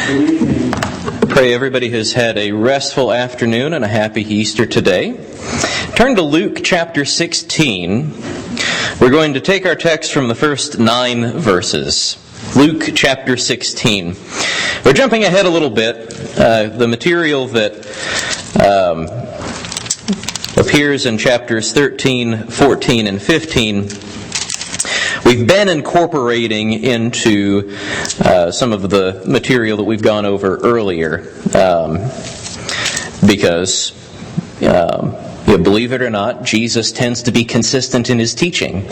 Pray everybody has had a restful afternoon and a happy Easter today. Turn to Luke chapter 16. We're going to take our text from the first 9 verses. Luke chapter 16. We're jumping ahead a little bit. The material that appears in chapters 13, 14, and 15 we've been incorporating into some of the material that we've gone over earlier because, believe it or not, Jesus tends to be consistent in his teaching.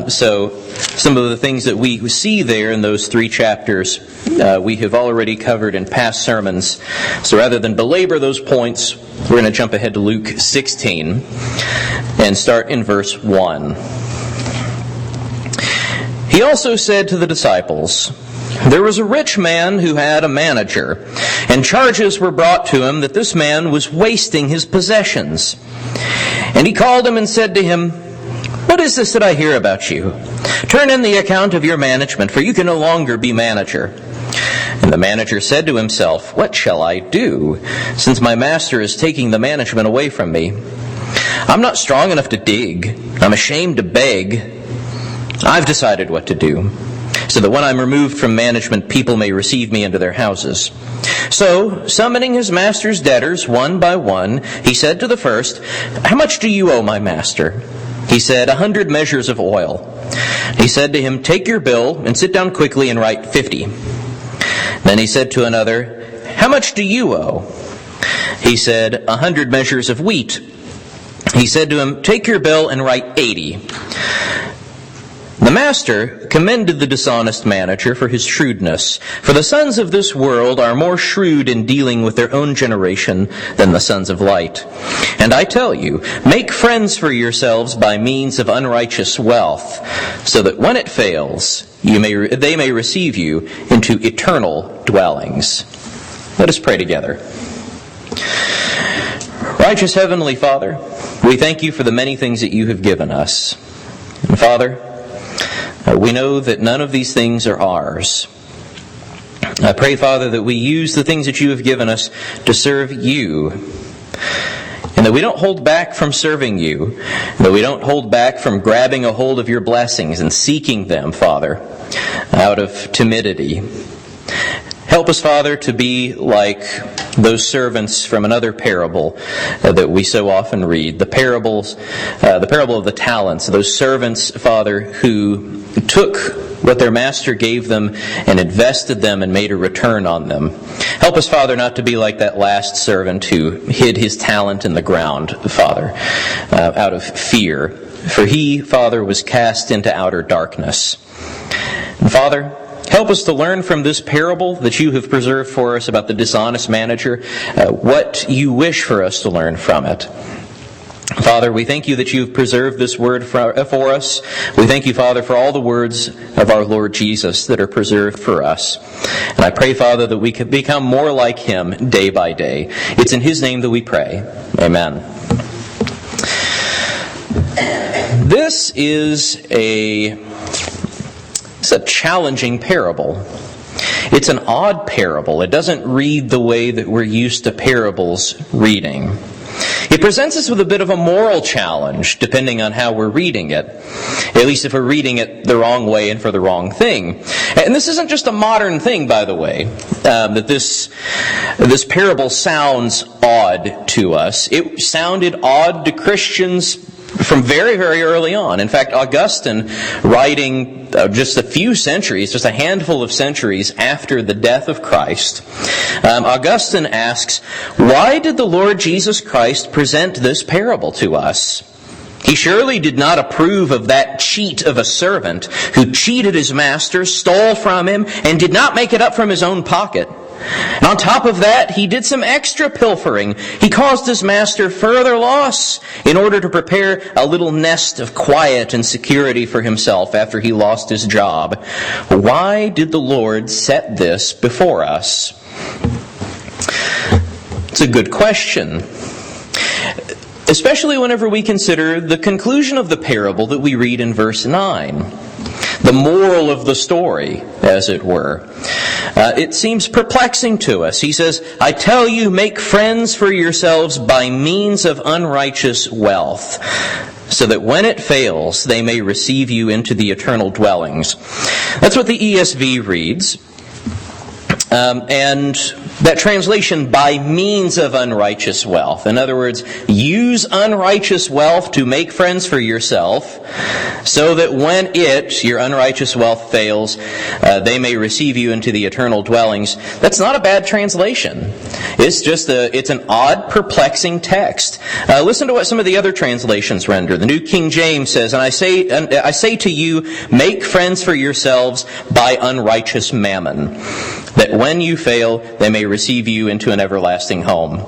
So some of the things that we see there in those 3 chapters we have already covered in past sermons. So rather than belabor those points, we're going to jump ahead to Luke 16 and start in verse 1. He also said to the disciples, "There was a rich man who had a manager, and charges were brought to him that this man was wasting his possessions. And he called him and said to him, 'What is this that I hear about you? Turn in the account of your management, for you can no longer be manager.' And the manager said to himself, 'What shall I do, since my master is taking the management away from me? I'm not strong enough to dig. I'm ashamed to beg. I've decided what to do, so that when I'm removed from management, people may receive me into their houses.' So, summoning his master's debtors one by one, he said to the first, 'How much do you owe my master?' He said, 100 measures of oil. He said to him, 'Take your bill and sit down quickly and write 50. Then he said to another, 'How much do you owe?' He said, 100 measures of wheat. He said to him, 'Take your bill and write 80. The master commended the dishonest manager for his shrewdness. For the sons of this world are more shrewd in dealing with their own generation than the sons of light. And I tell you, make friends for yourselves by means of unrighteous wealth, so that when it fails, they may receive you into eternal dwellings.'" Let us pray together. Righteous Heavenly Father, we thank you for the many things that you have given us. And Father, we know that none of these things are ours. I pray, Father, that we use the things that you have given us to serve you, and that we don't hold back from serving you, that we don't hold back from grabbing a hold of your blessings and seeking them, Father, out of timidity. Help us, Father, to be like those servants from another parable that we so often read. The parable of the talents. Those servants, Father, who took what their master gave them and invested them and made a return on them. Help us, Father, not to be like that last servant who hid his talent in the ground, Father, out of fear. For he, Father, was cast into outer darkness. And Father, help us to learn from this parable that you have preserved for us about the dishonest manager, what you wish for us to learn from it. Father, we thank you that you've preserved this word for us. We thank you, Father, for all the words of our Lord Jesus that are preserved for us. And I pray, Father, that we can become more like him day by day. It's in his name that we pray. Amen. This is a challenging parable. It's an odd parable. It doesn't read the way that we're used to parables reading. It presents us with a bit of a moral challenge, depending on how we're reading it. At least if we're reading it the wrong way and for the wrong thing. And this isn't just a modern thing, by the way, that this parable sounds odd to us. It sounded odd to Christians from very, very early on. In fact, Adkisson, writing just a few centuries, just a handful of centuries after the death of Christ, Adkisson asks, why did the Lord Jesus Christ present this parable to us? He surely did not approve of that cheat of a servant who cheated his master, stole from him, and did not make it up from his own pocket. And on top of that, he did some extra pilfering. He caused his master further loss in order to prepare a little nest of quiet and security for himself after he lost his job. Why did the Lord set this before us? It's a good question. Especially whenever we consider the conclusion of the parable that we read in verse 9. the moral of the story, as it were. It seems perplexing to us. He says, I tell you, make friends for yourselves by means of unrighteous wealth, so that when it fails, they may receive you into the eternal dwellings. That's what the ESV reads. And that translation, by means of unrighteous wealth. In other words, use unrighteous wealth to make friends for yourself, so that when your unrighteous wealth fails, they may receive you into the eternal dwellings. That's not a bad translation. It's an odd, perplexing text. Listen to what some of the other translations render. The New King James says, and I say to you, make friends for yourselves by unrighteous mammon, that when you fail, they may receive you into an everlasting home.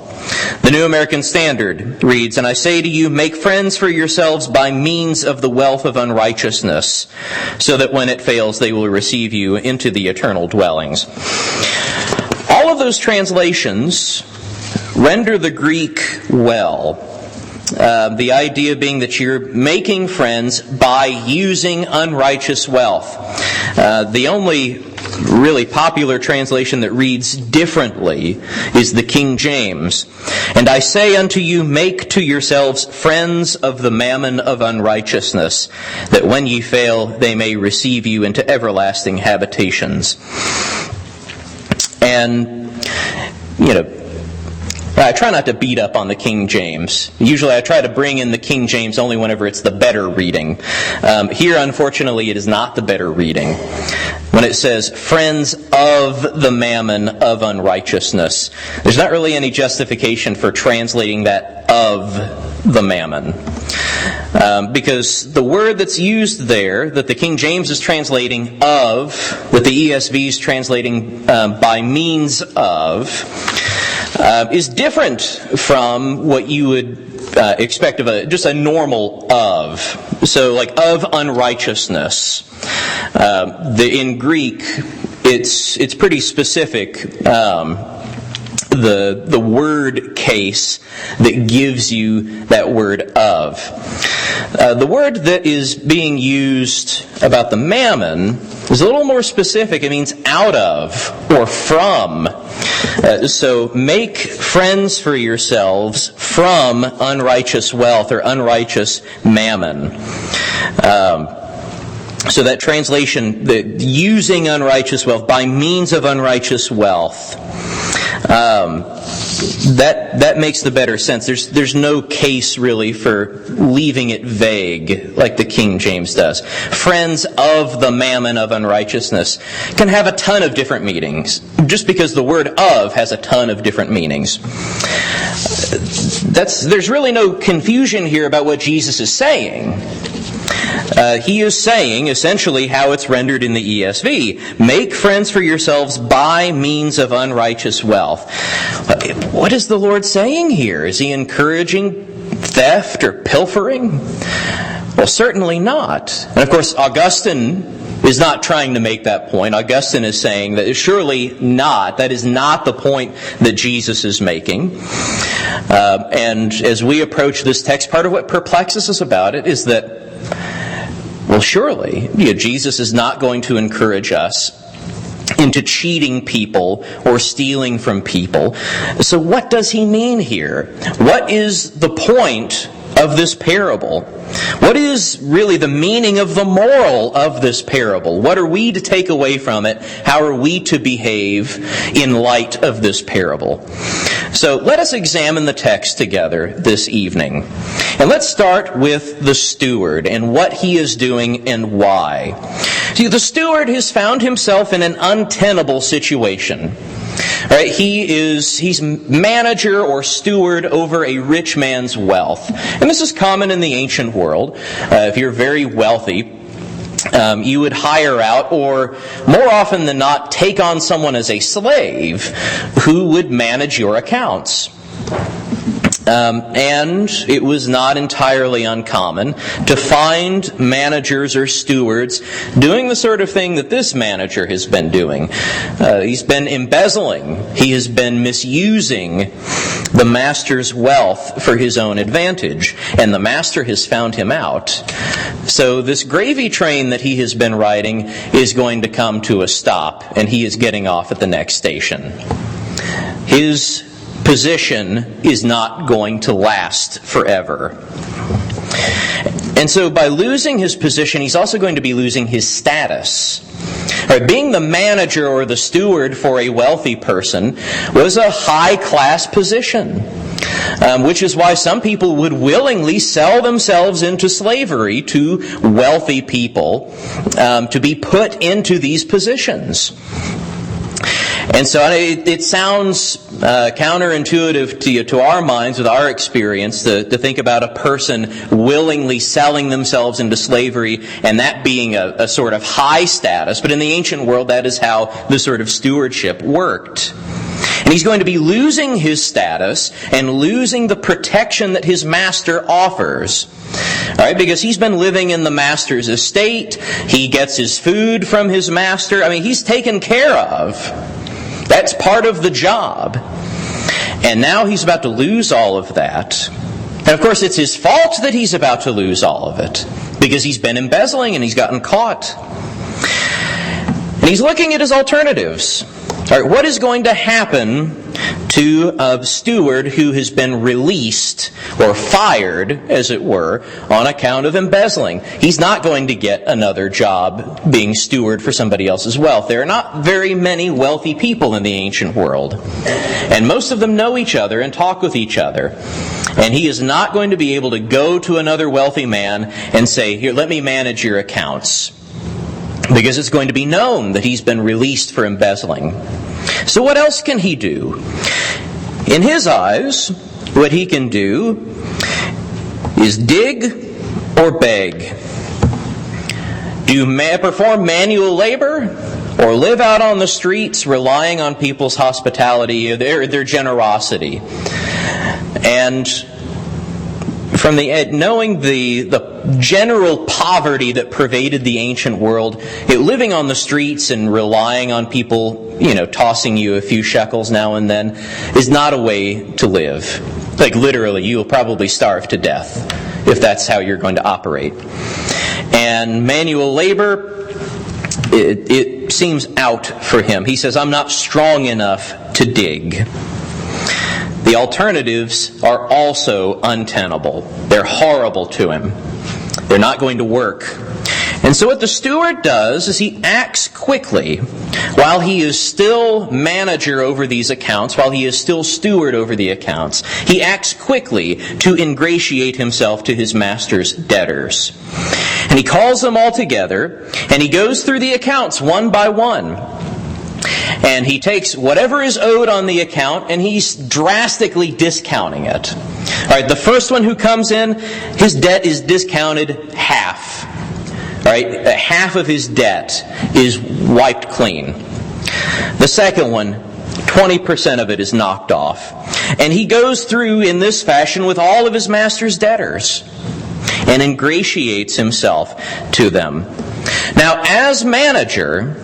The New American Standard reads, and I say to you, make friends for yourselves by means of the wealth of unrighteousness, so that when it fails, they will receive you into the eternal dwellings. All of those translations render the Greek well. The idea being that you're making friends by using unrighteous wealth. The only really popular translation that reads differently is the King James. And I say unto you, make to yourselves friends of the mammon of unrighteousness, that when ye fail, they may receive you into everlasting habitations. And, I try not to beat up on the King James. Usually I try to bring in the King James only whenever it's the better reading. Here, unfortunately, it is not the better reading. When it says, friends of the mammon of unrighteousness, there's not really any justification for translating that of the mammon. Because the word that's used there, that the King James is translating of, that the ESV is translating by means of, is different from what you would expect of just a normal of. So, like, of unrighteousness. In Greek, it's pretty specific. The word case that gives you that word of. The word that is being used about the mammon is a little more specific. It means out of or from. So make friends for yourselves from unrighteous wealth or unrighteous mammon. So that translation, the using unrighteous wealth by means of unrighteous wealth, that makes the better sense. There's no case really for leaving it vague like the King James does. Friends of the mammon of unrighteousness can have a ton of different meanings, just because the word of has a ton of different meanings. There's really no confusion here about what Jesus is saying. He is saying, essentially, how it's rendered in the ESV. Make friends for yourselves by means of unrighteous wealth. What is the Lord saying here? Is He encouraging theft or pilfering? Well, certainly not. And of course, Augustine is not trying to make that point. Augustine is saying that surely not. That is not the point that Jesus is making. And as we approach this text, part of what perplexes us about it is that, well, surely, Jesus is not going to encourage us into cheating people or stealing from people. So what does He mean here? What is the point of this parable? What is really the meaning of the moral of this parable? What are we to take away from it? How are we to behave in light of this parable? So let us examine the text together this evening. And let's start with the steward and what he is doing and why. See, the steward has found himself in an untenable situation. Right? He's manager or steward over a rich man's wealth. And this is common in the ancient world. If you're very wealthy, you would hire out, or more often than not, take on someone as a slave who would manage your accounts. And it was not entirely uncommon to find managers or stewards doing the sort of thing that this manager has been doing. He's been embezzling. He has been misusing the master's wealth for his own advantage. And the master has found him out. So this gravy train that he has been riding is going to come to a stop, and he is getting off at the next station. His position is not going to last forever. And so by losing his position, he's also going to be losing his status. Right, being the manager or the steward for a wealthy person was a high-class position, which is why some people would willingly sell themselves into slavery to wealthy people to be put into these positions. And so it sounds counterintuitive to our minds, with our experience, to think about a person willingly selling themselves into slavery and that being a sort of high status. But in the ancient world, that is how the sort of stewardship worked. And he's going to be losing his status and losing the protection that his master offers. All right, because he's been living in the master's estate. He gets his food from his master. I mean, he's taken care of. That's part of the job. And now he's about to lose all of that. And of course, it's his fault that he's about to lose all of it, because he's been embezzling and he's gotten caught. And he's looking at his alternatives. All right, what is going to happen to a steward who has been released or fired, as it were, on account of embezzling? He's not going to get another job being steward for somebody else's wealth. There are not very many wealthy people in the ancient world. And most of them know each other and talk with each other. And he is not going to be able to go to another wealthy man and say, "Here, let me manage your accounts," because it's going to be known that he's been released for embezzling. So what else can he do? In his eyes, what he can do is dig or beg. Perform manual labor, or live out on the streets relying on people's hospitality, or their generosity. And from knowing the general poverty that pervaded the ancient world, living on the streets and relying on people, tossing you a few shekels now and then, is not a way to live. Like literally, you'll probably starve to death if that's how you're going to operate. And manual labor, it seems out for him. He says, "I'm not strong enough to dig." The alternatives are also untenable. They're horrible to him. They're not going to work. And so what the steward does is he acts quickly while he is still manager over these accounts, while he is still steward over the accounts. He acts quickly to ingratiate himself to his master's debtors. And he calls them all together, and he goes through the accounts one by one. And he takes whatever is owed on the account, and he's drastically discounting it. All right, the first one who comes in, his debt is discounted half. All right, half of his debt is wiped clean. The second one, 20% of it is knocked off. And he goes through in this fashion with all of his master's debtors and ingratiates himself to them. Now, as manager,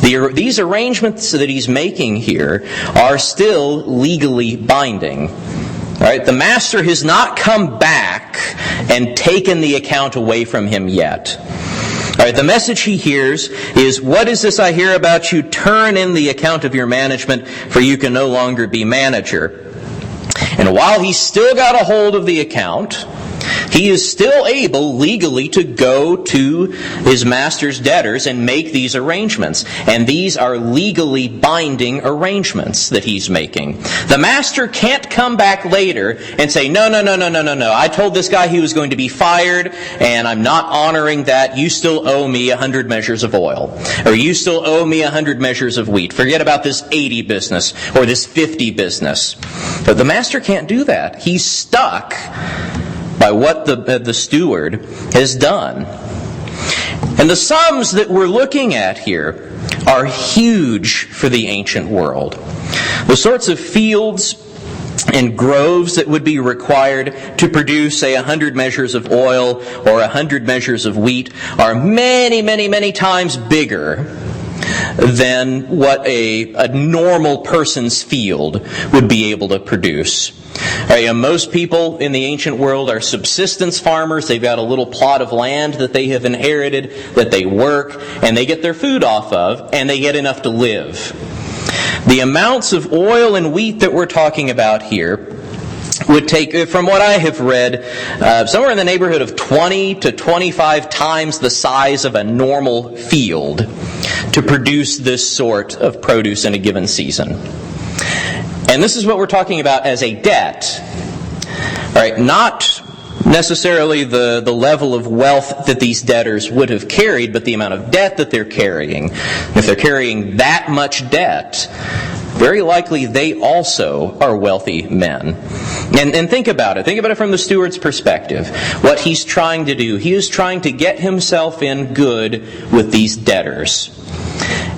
these arrangements that he's making here are still legally binding. All right, the master has not come back and taken the account away from him yet. All right, the message he hears is, "What is this I hear about you? Turn in the account of your management, for you can no longer be manager." And while he's still got a hold of the account, he is still able legally to go to his master's debtors and make these arrangements. And these are legally binding arrangements that he's making. The master can't come back later and say, no, I told this guy he was going to be fired, and I'm not honoring that. You still owe me 100 measures of oil. Or you still owe me 100 measures of wheat. Forget about this 80 business or this 50 business. But the master can't do that. He's stuck by what the steward has done. And the sums that we're looking at here are huge for the ancient world. The sorts of fields and groves that would be required to produce, say, 100 measures of oil or 100 measures of wheat are many, many, many times bigger than what a normal person's field would be able to produce. Most people in the ancient world are subsistence farmers. They've got a little plot of land that they have inherited, that they work, and they get their food off of, and they get enough to live. The amounts of oil and wheat that we're talking about here would take, from what I have read, somewhere in the neighborhood of 20 to 25 times the size of a normal field to produce this sort of produce in a given season. And this is what we're talking about as a debt. All right, not necessarily the level of wealth that these debtors would have carried, but the amount of debt that they're carrying. If they're carrying that much debt, very likely they also are wealthy men. And think about it. Think about it from the steward's perspective. What he's trying to do, he is trying to get himself in good with these debtors,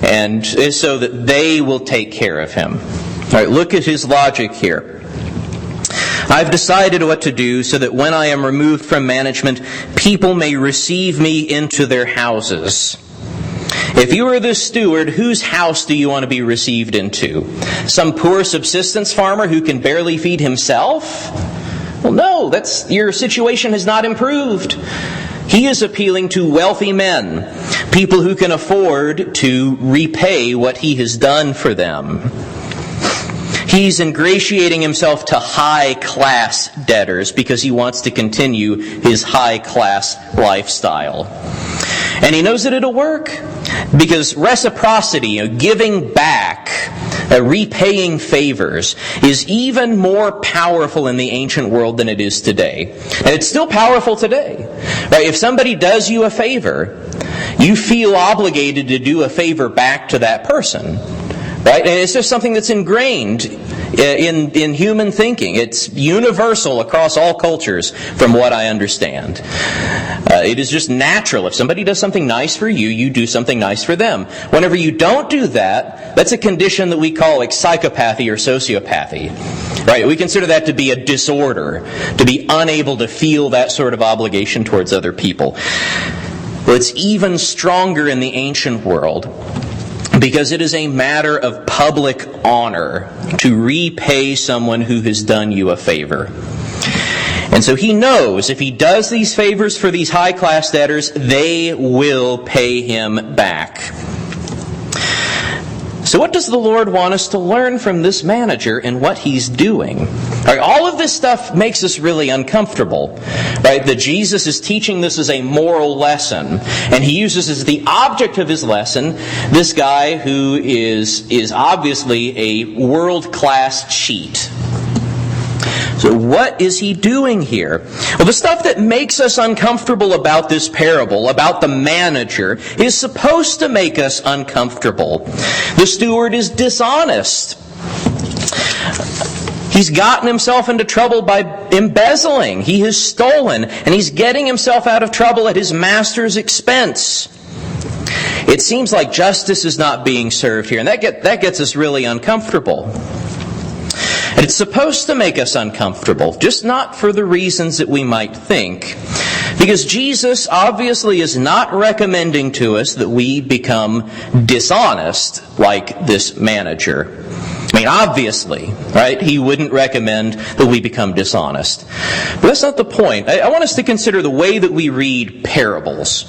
and so that they will take care of him. All right, look at his logic here. I've decided what to do so that when I am removed from management, people may receive me into their houses. If you are the steward, whose house do you want to be received into? Some poor subsistence farmer who can barely feed himself? Well, no, your situation has not improved. He is appealing to wealthy men, people who can afford to repay what he has done for them. He's ingratiating himself to high-class debtors because he wants to continue his high-class lifestyle. And he knows that it'll work because reciprocity, giving back, repaying favors, is even more powerful in the ancient world than it is today. And it's still powerful today. Right? If somebody does you a favor, you feel obligated to do a favor back to that person. Right? And it's just something that's ingrained in human thinking. It's universal across all cultures, from what I understand. It is just natural. If somebody does something nice for you, you do something nice for them. Whenever you don't do that, that's a condition that we call psychopathy or sociopathy. Right? We consider that to be a disorder, to be unable to feel that sort of obligation towards other people. Well, it's even stronger in the ancient world, because it is a matter of public honor to repay someone who has done you a favor. And so he knows if he does these favors for these high-class debtors, they will pay him back. So what does the Lord want us to learn from this manager and what he's doing? All right, all of this stuff makes us really uncomfortable. Right? That Jesus is teaching this as a moral lesson, and he uses as the object of his lesson this guy who is obviously a world-class cheat. So what is he doing here? Well, the stuff that makes us uncomfortable about this parable, about the manager, is supposed to make us uncomfortable. The steward is dishonest. He's gotten himself into trouble by embezzling. He has stolen, and he's getting himself out of trouble at his master's expense. It seems like justice is not being served here, and that gets us really uncomfortable. And it's supposed to make us uncomfortable, just not for the reasons that we might think. Because Jesus obviously is not recommending to us that we become dishonest like this manager. I mean, obviously, right? He wouldn't recommend that we become dishonest. But that's not the point. I want us to consider the way that we read parables.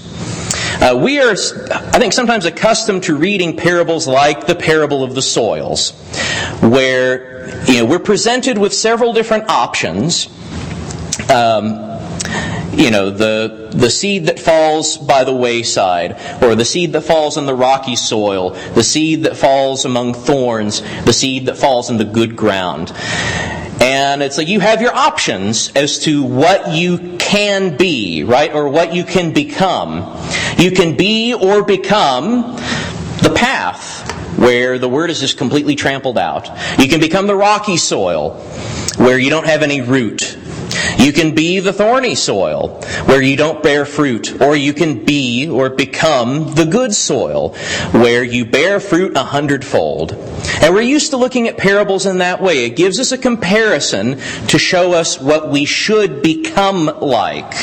We are, I think, sometimes accustomed to reading parables like the parable of the soils, where we're presented with several different options. The seed that falls by the wayside, or the seed that falls in the rocky soil, the seed that falls among thorns, the seed that falls in the good ground. And it's like you have your options as to what you can be, right? Or what you can become. You can be or become the path, where the word is just completely trampled out. You can become the rocky soil, where you don't have any root. You can be the thorny soil, where you don't bear fruit. Or you can be or become the good soil, where you bear fruit 100-fold. And we're used to looking at parables in that way. It gives us a comparison to show us what we should become like.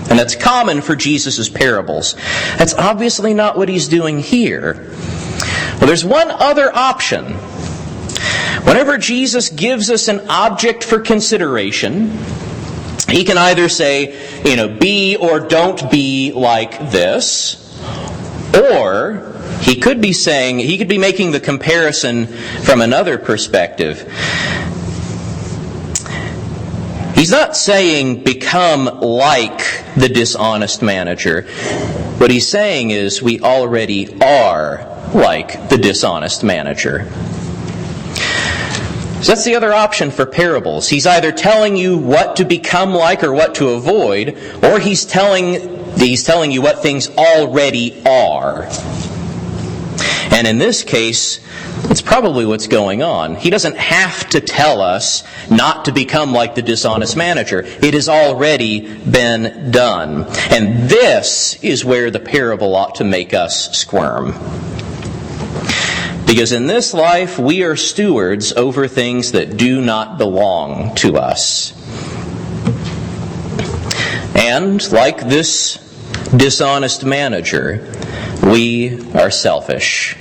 And that's common for Jesus' parables. That's obviously not what he's doing here. Well, there's one other option. Whenever Jesus gives us an object for consideration, He can either say, be or don't be like this, or He could be making the comparison from another perspective. He's not saying become like the dishonest manager. What He's saying is we already are like the dishonest manager. So that's the other option for parables. He's either telling you what to become like or what to avoid, or he's telling you what things already are. And in this case, it's probably what's going on. He doesn't have to tell us not to become like the dishonest manager. It has already been done. And this is where the parable ought to make us squirm. Because in this life, we are stewards over things that do not belong to us. And like this dishonest manager, we are selfish.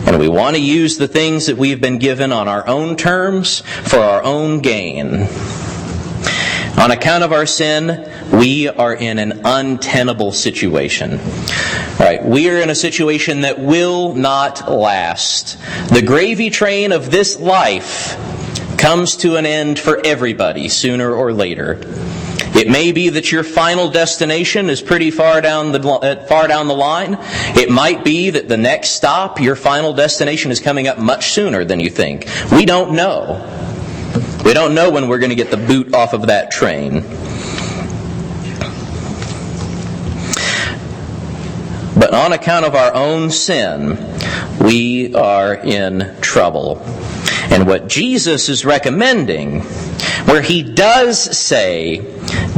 And we want to use the things that we've been given on our own terms for our own gain. On account of our sin, we are in an untenable situation. Right, we are in a situation that will not last. The gravy train of this life comes to an end for everybody sooner or later. It may be that your final destination is pretty far down the line. It might be that the next stop, your final destination, is coming up much sooner than you think. We don't know. We don't know when we're going to get the boot off of that train. But on account of our own sin, we are in trouble. And what Jesus is recommending, where He does say,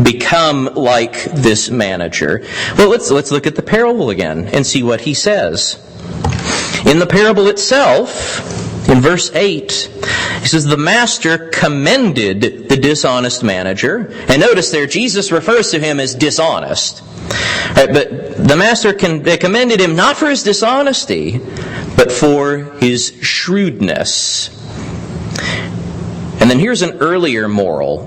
become like this manager. Well, let's look at the parable again and see what He says. In the parable itself, in verse 8, He says, the master commended the dishonest manager. And notice there, Jesus refers to him as dishonest. Right, but the master commended him not for his dishonesty, but for his shrewdness. And then here's an earlier moral.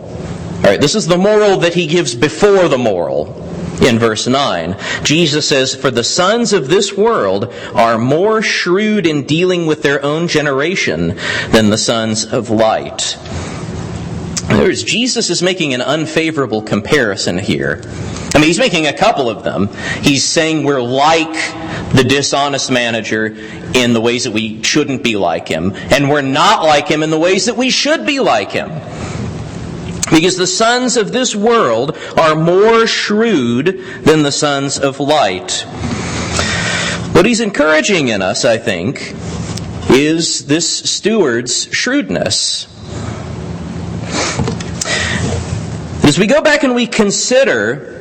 All right, this is the moral that he gives before the moral. In verse 9, Jesus says, for the sons of this world are more shrewd in dealing with their own generation than the sons of light. In other words, Jesus is making an unfavorable comparison here. I mean, He's making a couple of them. He's saying we're like the dishonest manager in the ways that we shouldn't be like him, and we're not like him in the ways that we should be like him. Because the sons of this world are more shrewd than the sons of light. What He's encouraging in us, I think, is this steward's shrewdness. As we go back and we consider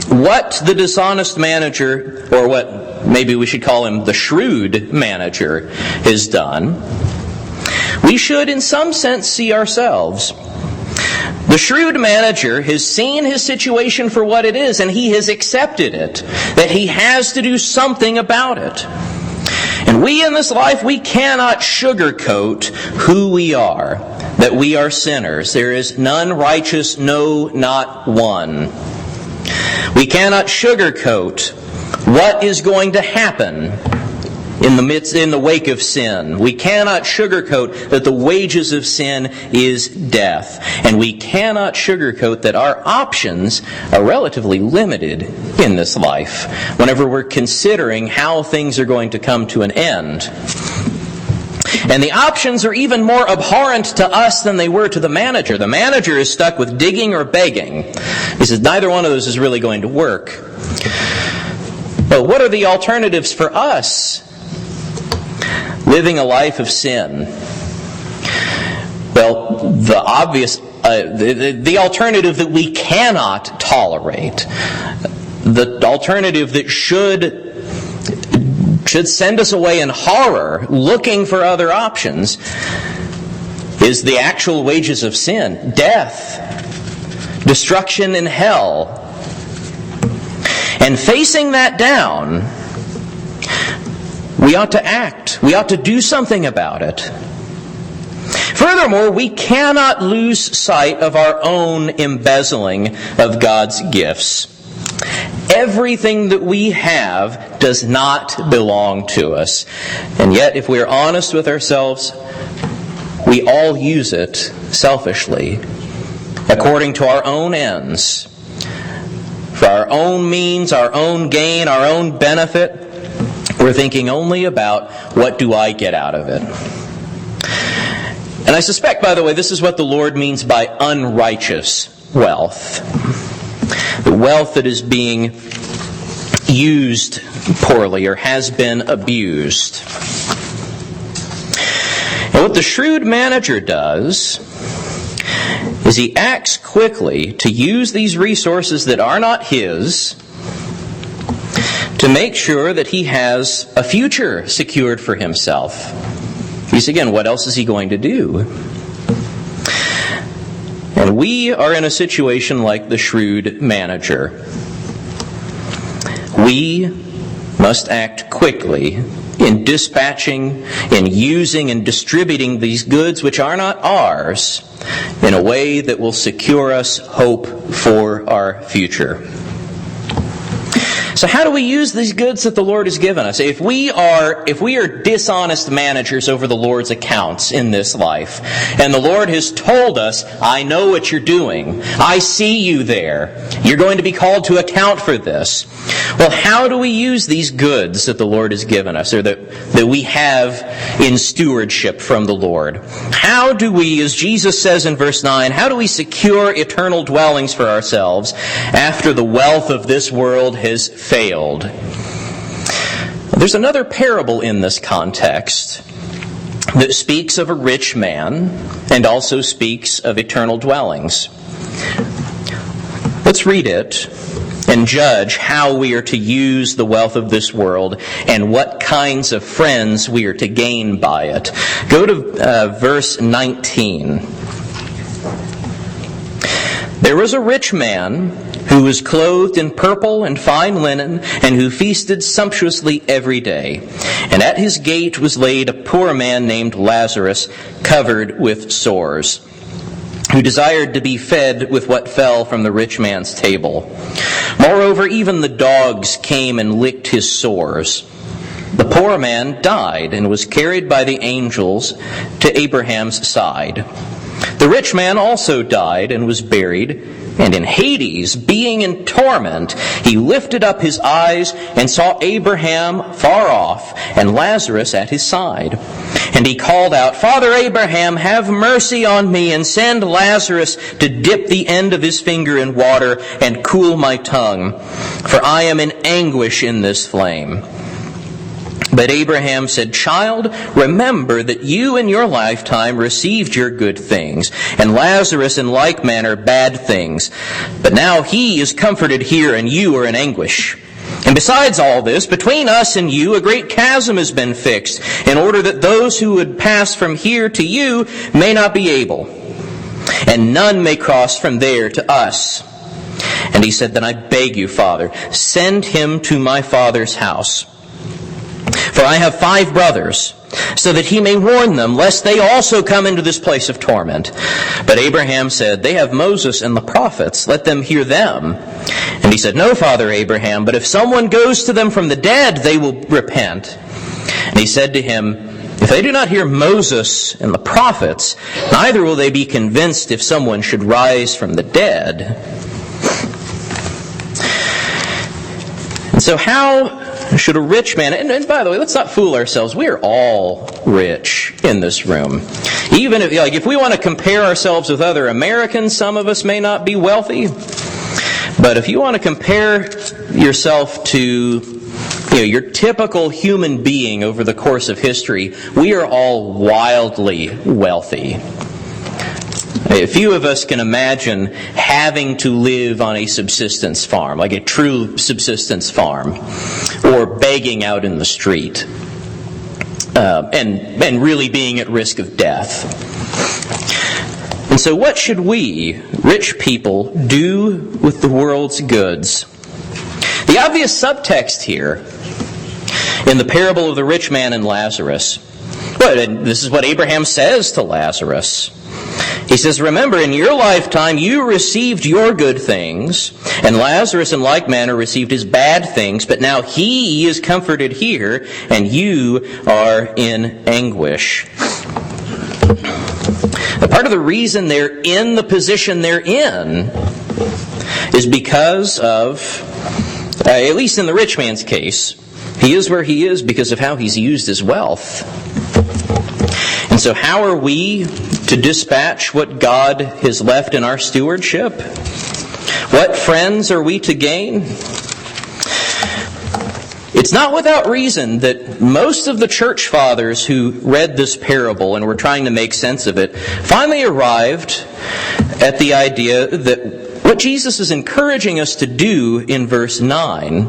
what the dishonest manager, or what maybe we should call him the shrewd manager, has done, we should in some sense see ourselves. The shrewd manager has seen his situation for what it is, and he has accepted it, that he has to do something about it. And we in this life, we cannot sugarcoat who we are, that we are sinners. There is none righteous, no, not one. We cannot sugarcoat what is going to happen in the wake of sin. We cannot sugarcoat that the wages of sin is death. And we cannot sugarcoat that our options are relatively limited in this life whenever we're considering how things are going to come to an end. And the options are even more abhorrent to us than they were to the manager. The manager is stuck with digging or begging. He says neither one of those is really going to work. But what are the alternatives for us living a life of sin? Well, the obvious, the alternative that we cannot tolerate, the alternative that should send us away in horror, looking for other options, is the actual wages of sin: death, destruction in hell. And facing that down, we ought to act. We ought to do something about it. Furthermore, we cannot lose sight of our own embezzling of God's gifts. Everything that we have does not belong to us. And yet, if we are honest with ourselves, we all use it selfishly, according to our own ends, for our own means, our own gain, our own benefit. We're thinking only about, what do I get out of it? And I suspect, by the way, this is what the Lord means by unrighteous wealth. The wealth that is being used poorly or has been abused. And what the shrewd manager does is he acts quickly to use these resources that are not his to make sure that he has a future secured for himself. Because again, what else is he going to do? And we are in a situation like the shrewd manager. We must act quickly in dispatching, in using and distributing these goods which are not ours in a way that will secure us hope for our future. So how do we use these goods that the Lord has given us? If we are dishonest managers over the Lord's accounts in this life, and the Lord has told us, I know what you're doing, I see you there, you're going to be called to account for this. Well, how do we use these goods that the Lord has given us, or that we have in stewardship from the Lord? How do we, as Jesus says in verse 9, how do we secure eternal dwellings for ourselves after the wealth of this world has failed? There's another parable in this context that speaks of a rich man and also speaks of eternal dwellings. Let's read it and judge how we are to use the wealth of this world and what kinds of friends we are to gain by it. Go to verse 19. There was a rich man who was clothed in purple and fine linen, and who feasted sumptuously every day. And at his gate was laid a poor man named Lazarus, covered with sores, who desired to be fed with what fell from the rich man's table. Moreover, even the dogs came and licked his sores. The poor man died and was carried by the angels to Abraham's side. The rich man also died and was buried, and in Hades, being in torment, he lifted up his eyes and saw Abraham far off and Lazarus at his side. And he called out, Father Abraham, have mercy on me, and send Lazarus to dip the end of his finger in water and cool my tongue, for I am in anguish in this flame. But Abraham said, Child, remember that you in your lifetime received your good things, and Lazarus in like manner bad things. But now he is comforted here, and you are in anguish. And besides all this, between us and you a great chasm has been fixed, in order that those who would pass from here to you may not be able, and none may cross from there to us. And he said, Then I beg you, Father, send him to my father's house. For I have 5 brothers, so that he may warn them, lest they also come into this place of torment. But Abraham said, They have Moses and the prophets, let them hear them. And he said, No, Father Abraham, but if someone goes to them from the dead, they will repent. And he said to him, If they do not hear Moses and the prophets, neither will they be convinced if someone should rise from the dead. And so how should a rich man, and by the way, let's not fool ourselves, we are all rich in this room. Even if we want to compare ourselves with other Americans, some of us may not be wealthy. But if you want to compare yourself to your typical human being over the course of history, we are all wildly wealthy. A few of us can imagine having to live on a subsistence farm, like a true subsistence farm, or begging out in the street, and really being at risk of death. And so what should we, rich people, do with the world's goods? The obvious subtext here in the parable of the rich man and Lazarus. And this is what Abraham says to Lazarus. He says, remember, in your lifetime you received your good things, and Lazarus in like manner received his bad things, but now he is comforted here, and you are in anguish. Now, part of the reason they're in the position they're in is because of, at least in the rich man's case, he is where he is because of how he's used his wealth. And so how are we to dispatch what God has left in our stewardship? What friends are we to gain? It's not without reason that most of the church fathers who read this parable and were trying to make sense of it finally arrived at the idea that what Jesus is encouraging us to do in verse 9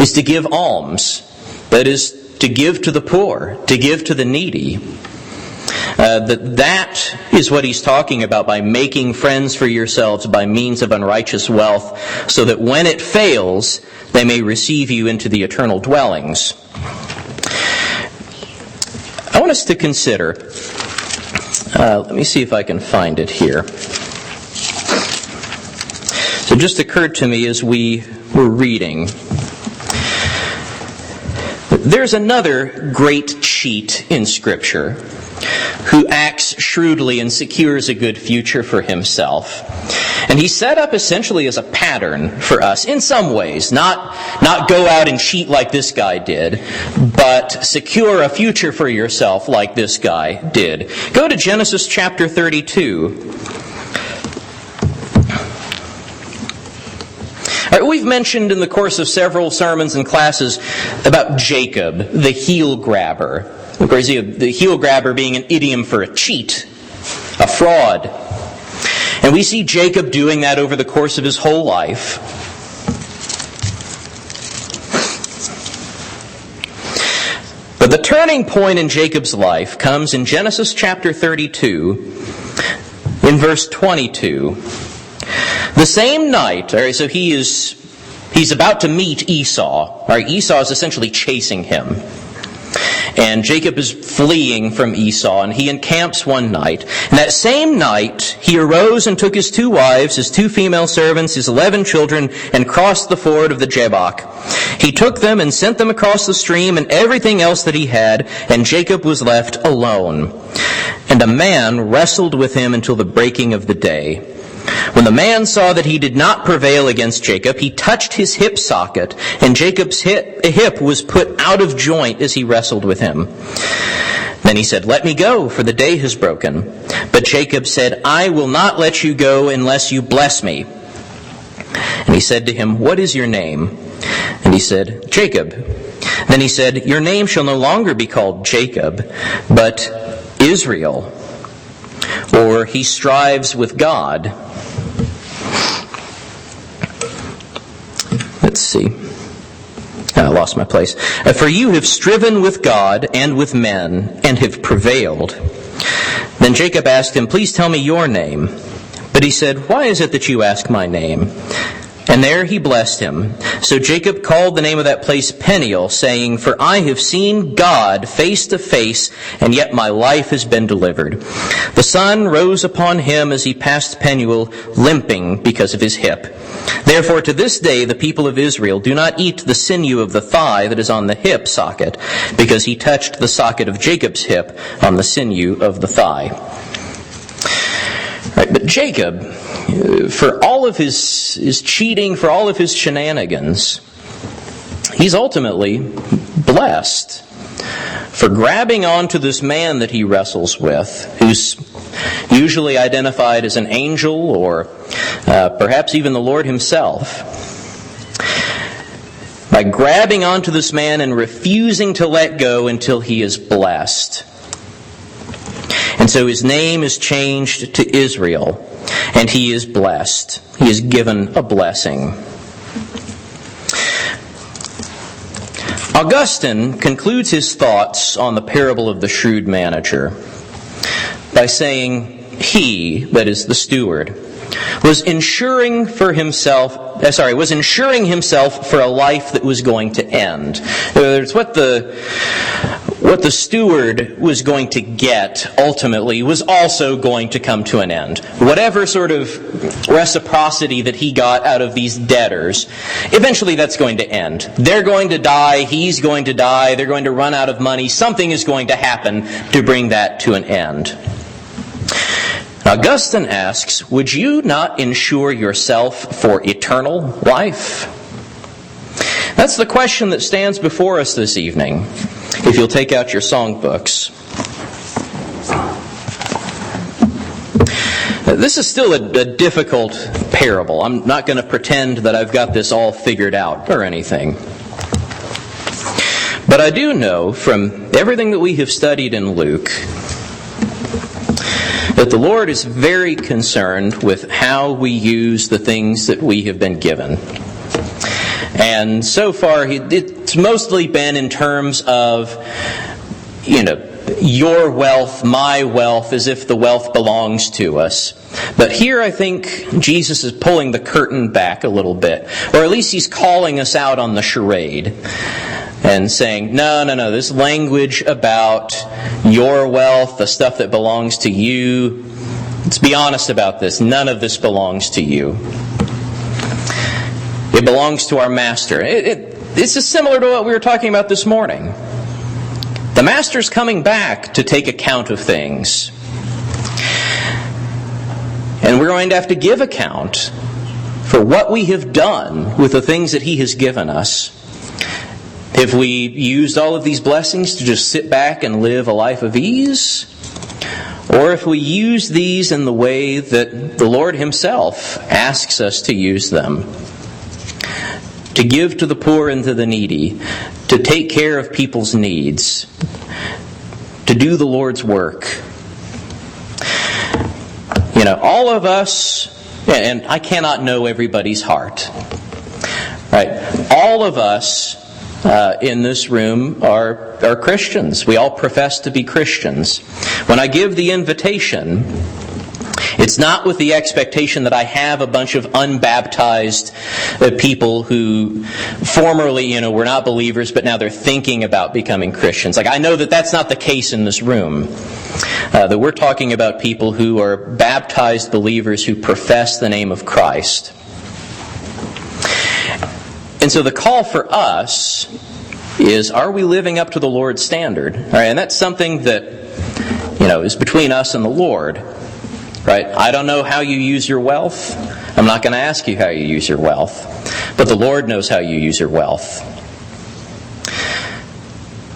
is to give alms. That is, to give to the poor, to give to the needy. That is what he's talking about by making friends for yourselves by means of unrighteous wealth, so that when it fails, they may receive you into the eternal dwellings. I want us to consider, let me see if I can find it here. So it just occurred to me as we were reading. There's another great cheat in Scripture who acts shrewdly and secures a good future for himself. And he's set up essentially as a pattern for us in some ways. Not go out and cheat like this guy did, but secure a future for yourself like this guy did. Go to Genesis chapter 32. We've mentioned in the course of several sermons and classes about Jacob, the heel grabber. Of course, the heel grabber being an idiom for a cheat, a fraud. And we see Jacob doing that over the course of his whole life. But the turning point in Jacob's life comes in Genesis chapter 32, in verse 22. The same night, so he's about to meet Esau. Esau is essentially chasing him. And Jacob is fleeing from Esau, and he encamps one night. And that same night, he arose and took his 2 wives, his 2 female servants, his 11 children, and crossed the ford of the Jabbok. He took them and sent them across the stream and everything else that he had, and Jacob was left alone. And a man wrestled with him until the breaking of the day. When the man saw that he did not prevail against Jacob, he touched his hip socket, and Jacob's hip was put out of joint as he wrestled with him. Then he said, "Let me go, for the day has broken." But Jacob said, "I will not let you go unless you bless me." And he said to him, "What is your name?" And he said, "Jacob." Then he said, "Your name shall no longer be called Jacob, but Israel," or he strives with God. Let's see. I lost my place. "For you have striven with God and with men, and have prevailed." Then Jacob asked him, "Please tell me your name." But he said, "Why is it that you ask my name?" And there he blessed him. So Jacob called the name of that place Peniel, saying, "For I have seen God face to face, and yet my life has been delivered." The sun rose upon him as he passed Peniel, limping because of his hip. Therefore to this day the people of Israel do not eat the sinew of the thigh that is on the hip socket, because he touched the socket of Jacob's hip on the sinew of the thigh. Right, but Jacob, for all of his cheating, for all of his shenanigans, he's ultimately blessed for grabbing onto this man that he wrestles with, who's usually identified as an angel or perhaps even the Lord himself. By grabbing onto this man and refusing to let go until he is blessed. And so his name is changed to Israel, and he is blessed. He is given a blessing. Augustine concludes his thoughts on the parable of the shrewd manager by saying, "He," that is the steward, was ensuring himself for a life that was going to end. It's what the steward was going to get ultimately was also going to come to an end. Whatever sort of reciprocity that he got out of these debtors, eventually that's going to end. They're going to die, he's going to die, they're going to run out of money, something is going to happen to bring that to an end. Augustine asks, would you not insure yourself for eternal life? That's the question that stands before us this evening, if you'll take out your songbooks. This is still a difficult parable. I'm not going to pretend that I've got this all figured out or anything. But I do know from everything that we have studied in Luke that the Lord is very concerned with how we use the things that we have been given. And so far, it's mostly been in terms of, your wealth, my wealth, as if the wealth belongs to us. But here I think Jesus is pulling the curtain back a little bit. Or at least he's calling us out on the charade. And saying, no, this language about your wealth, the stuff that belongs to you, let's be honest about this, none of this belongs to you. It belongs to our master. This is similar to what we were talking about this morning. The master's coming back to take account of things. And we're going to have to give account for what we have done with the things that he has given us. Have we used all of these blessings to just sit back and live a life of ease? Or if we use these in the way that the Lord himself asks us to use them, to give to the poor and to the needy, to take care of people's needs, to do the Lord's work. All of us, and I cannot know everybody's heart, right? All of us in this room are Christians. We all profess to be Christians. When I give the invitation, it's not with the expectation that I have a bunch of unbaptized people who formerly, were not believers, but now they're thinking about becoming Christians. I know that that's not the case in this room. That we're talking about people who are baptized believers who profess the name of Christ. And so the call for us is, are we living up to the Lord's standard? All right, and that's something that, is between us and the Lord. Right? I don't know how you use your wealth. I'm not going to ask you how you use your wealth. But the Lord knows how you use your wealth.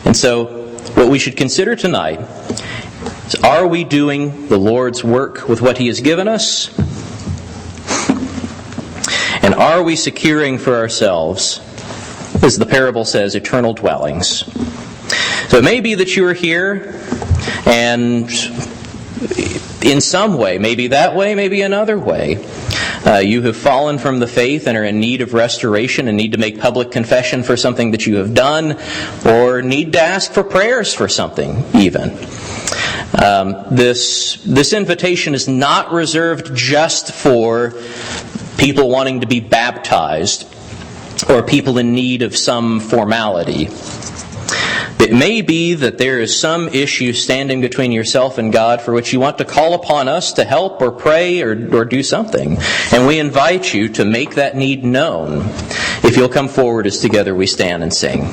And so, what we should consider tonight is, are we doing the Lord's work with what he has given us? And are we securing for ourselves, as the parable says, eternal dwellings? So it may be that you are here and in some way, maybe that way, maybe another way, you have fallen from the faith and are in need of restoration and need to make public confession for something that you have done, or need to ask for prayers for something even. This invitation is not reserved just for people wanting to be baptized or people in need of some formality. It may be that there is some issue standing between yourself and God for which you want to call upon us to help or pray or do something. And we invite you to make that need known. If you'll come forward as together we stand and sing.